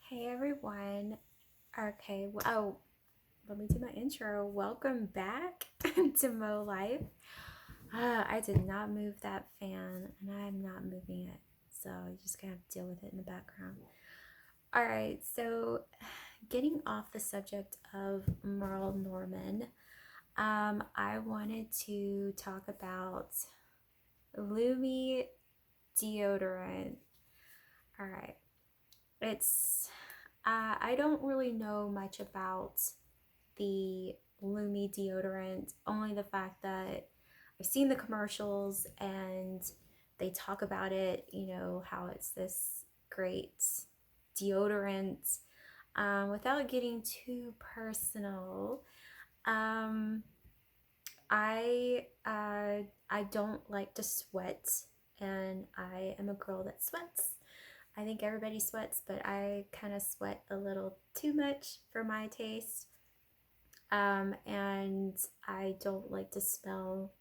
Hey everyone. Okay, let me do my intro. Welcome back to Mo Life. I did not move that fan and I'm not moving it. So you just gonna have to deal with it in the background. Alright, so getting off the subject of Merle Norman, I wanted to talk about Lume deodorant. Alright, it's I don't really know much about the Lume deodorant, only the fact that I've seen the commercials and they talk about it, how it's this great deodorant. Without getting too personal, um, I don't like to sweat, and I am a girl that sweats. I think everybody sweats, but I kind of sweat a little too much for my taste. And I don't like to smell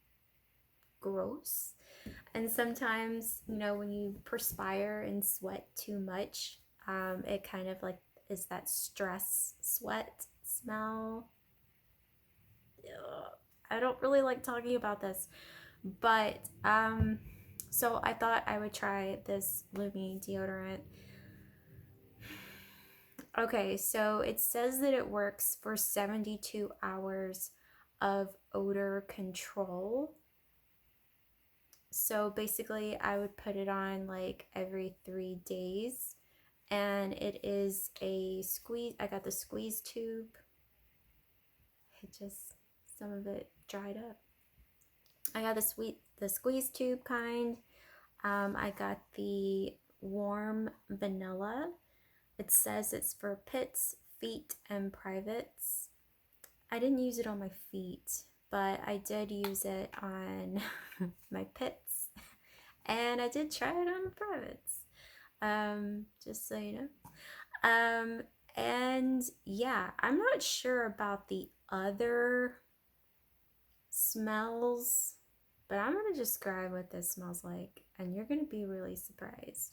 gross. And sometimes, when you perspire and sweat too much, it kind of like is that stress sweat smell. Ugh. I don't really like talking about this, but so I thought I would try this Lume deodorant. Okay, so it says that it works for 72 hours of odor control. So basically, I would put it on like every 3 days. And it is a squeeze. I got the squeeze tube. Some of it dried up. I got the squeeze tube kind. I got the warm vanilla. It says it's for pits, feet, and privates. I didn't use it on my feet, but I did use it on my pits, and I did try it on privates. Just so you know. Um, and yeah, I'm not sure about the other smells, but I'm gonna describe what this smells like, and you're gonna be really surprised.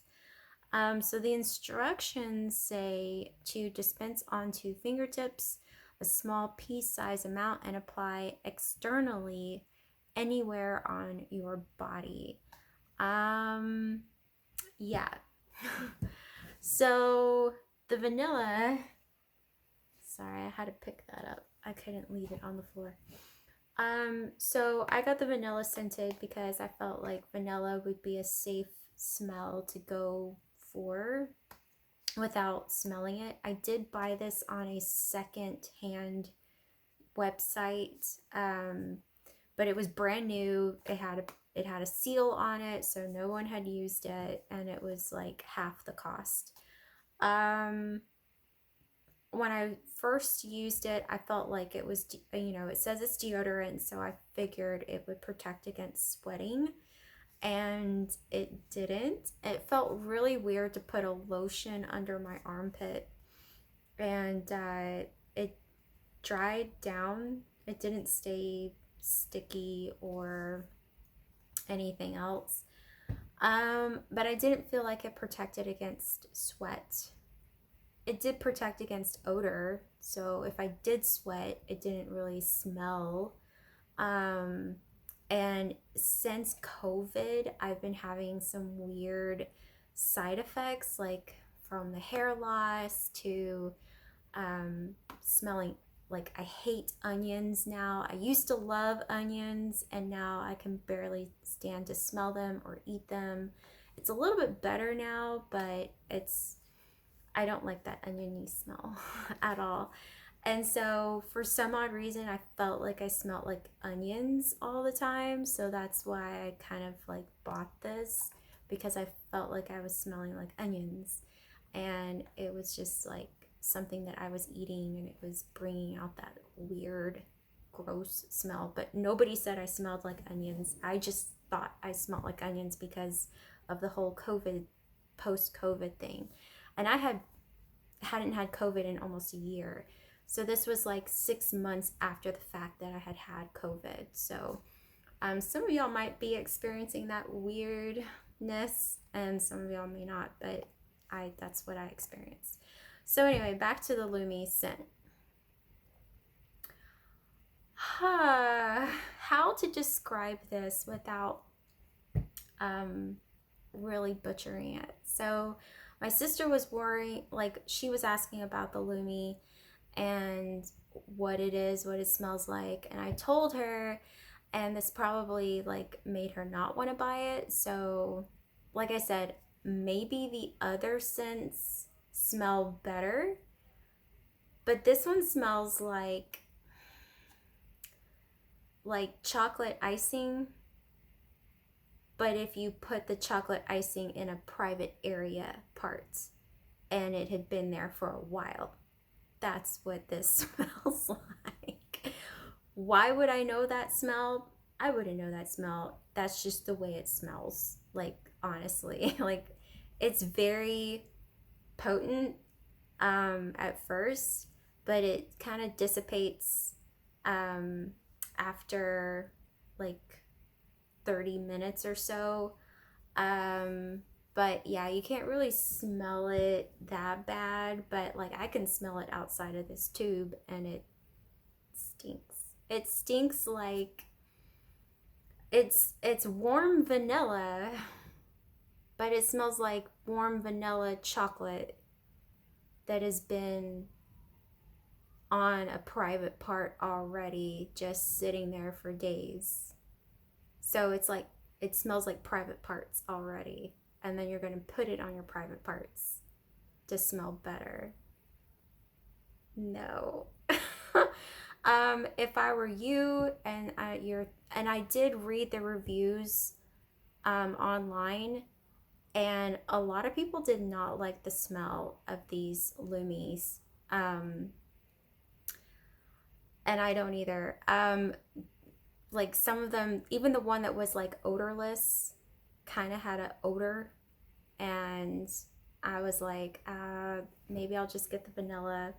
So the instructions say to dispense onto fingertips a small pea-sized amount and apply externally anywhere on your body. Um, yeah. So the vanilla, sorry, I had to pick that up. I couldn't leave it on the floor. So I got the vanilla scented because I felt like vanilla would be a safe smell to go for without smelling it. I did buy this on a second hand website, but it was brand new. It had a seal on it, so no one had used it, and it was like half the cost. Um, when I first used it, I felt like it was, it says it's deodorant, so I figured it would protect against sweating, and it didn't. It felt really weird to put a lotion under my armpit, and it dried down. It didn't stay sticky or anything else. But I didn't feel like it protected against sweat. It did protect against odor, so if I did sweat, it didn't really smell. Um, and since COVID, I've been having some weird side effects, like from the hair loss to smelling like I hate onions now. I used to love onions, and now I can barely stand to smell them or eat them. It's a little bit better now, but I don't like that oniony smell at all. And so for some odd reason, I felt like I smelled like onions all the time. So that's why I kind of like bought this, because I felt like I was smelling like onions. And it was just like something that I was eating, and it was bringing out that weird, gross smell. But nobody said I smelled like onions. I just thought I smelled like onions because of the whole post COVID thing. And I hadn't had COVID in almost a year. So this was like 6 months after the fact that I had had COVID. So some of y'all might be experiencing that weirdness, and some of y'all may not, but that's what I experienced. So anyway, back to the Lume scent. How to describe this without really butchering it. So my sister was worrying, like she was asking about the Lume and what it is, what it smells like, and I told her, and this probably like made her not want to buy it. So like I said, maybe the other scents smell better, but this one smells like chocolate icing, but if you put the chocolate icing in a private area part and it had been there for a while. That's what this smells like. Why would I know that smell? I wouldn't know that smell. That's just the way it smells. Like, honestly, like it's very potent at first, but it kind of dissipates after like 30 minutes or so. But yeah, you can't really smell it that bad, but like I can smell it outside of this tube and it stinks. It stinks like it's warm vanilla, but it smells like warm vanilla chocolate that has been on a private part already, just sitting there for days. So it's like it smells like private parts already, and then you're going to put it on your private parts to smell better. No. If I were you and I did read the reviews online, and a lot of people did not like the smell of these Lumies. And I don't either. Like some of them, even the one that was like odorless, kind of had an odor, and I was like, maybe I'll just get the vanilla.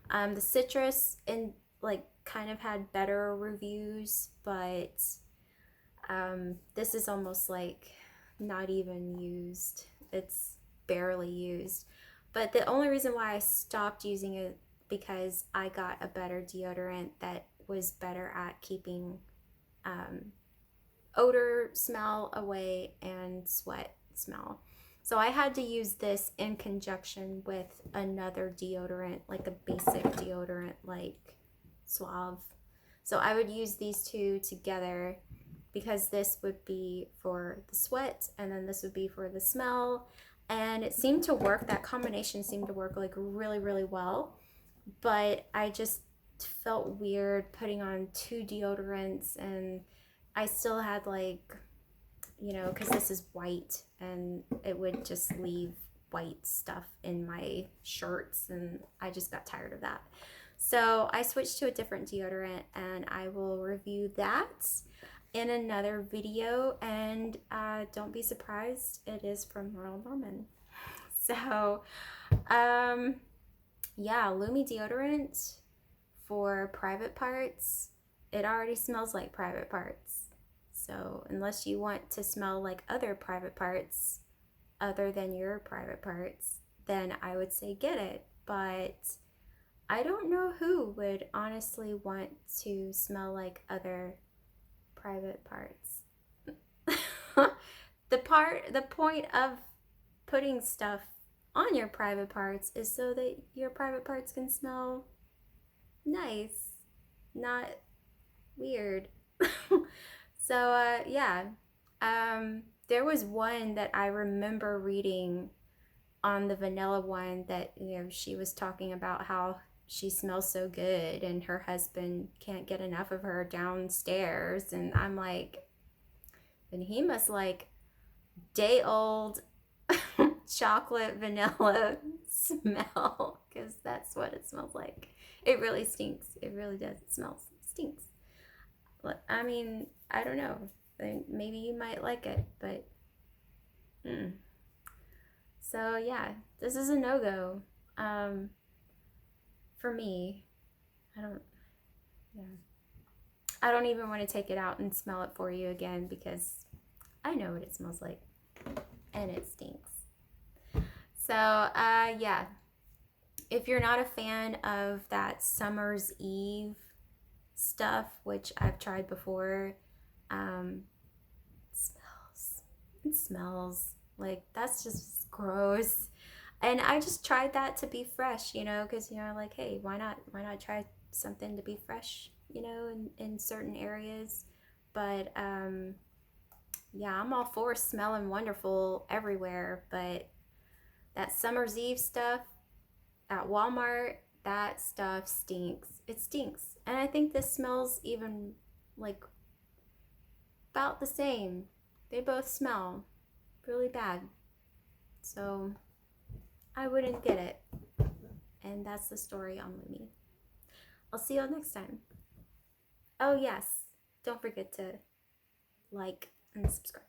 The citrus and like kind of had better reviews, but this is almost like not even used. It's barely used. But the only reason why I stopped using it because I got a better deodorant that was better at keeping odor smell away and sweat smell. So I had to use this in conjunction with another deodorant, like a basic deodorant like Suave. So I would use these two together because this would be for the sweat and then this would be for the smell. And it seemed to work, that combination seemed to work like really, really well. But I just felt weird putting on two deodorants, and I still had like, you know, because this is white and it would just leave white stuff in my shirts, and I just got tired of that. So I switched to a different deodorant, and I will review that in another video. And don't be surprised, it is from Royal Norman. So yeah, Lume deodorant for private parts. It already smells like private parts. So unless you want to smell like other private parts other than your private parts, then I would say get it. But I don't know who would honestly want to smell like other private parts. The point of putting stuff on your private parts is so that your private parts can smell nice, not weird. So yeah, there was one that I remember reading on the vanilla one that, you know, she was talking about how she smells so good and her husband can't get enough of her downstairs, and I'm like, and he must like day old chocolate vanilla smell, because that's what it smells like. It really stinks. It really does. It stinks. I mean, I don't know. Maybe you might like it, but so yeah, this is a no-go for me. Yeah. I don't even want to take it out and smell it for you again because I know what it smells like and it stinks. So yeah, If you're not a fan of that Summer's Eve stuff, which I've tried before, um, it smells. It smells like that's just gross. And I just tried that to be fresh, you know, because like, hey, why not? Why not try something to be fresh, in certain areas? But yeah, I'm all for smelling wonderful everywhere, but that Summer's Eve stuff at Walmart, that stuff stinks. It stinks. And I think this smells even like about the same. They both smell really bad. So I wouldn't get it. And that's the story on Lume. I'll see you all next time. Oh, yes. Don't forget to like and subscribe.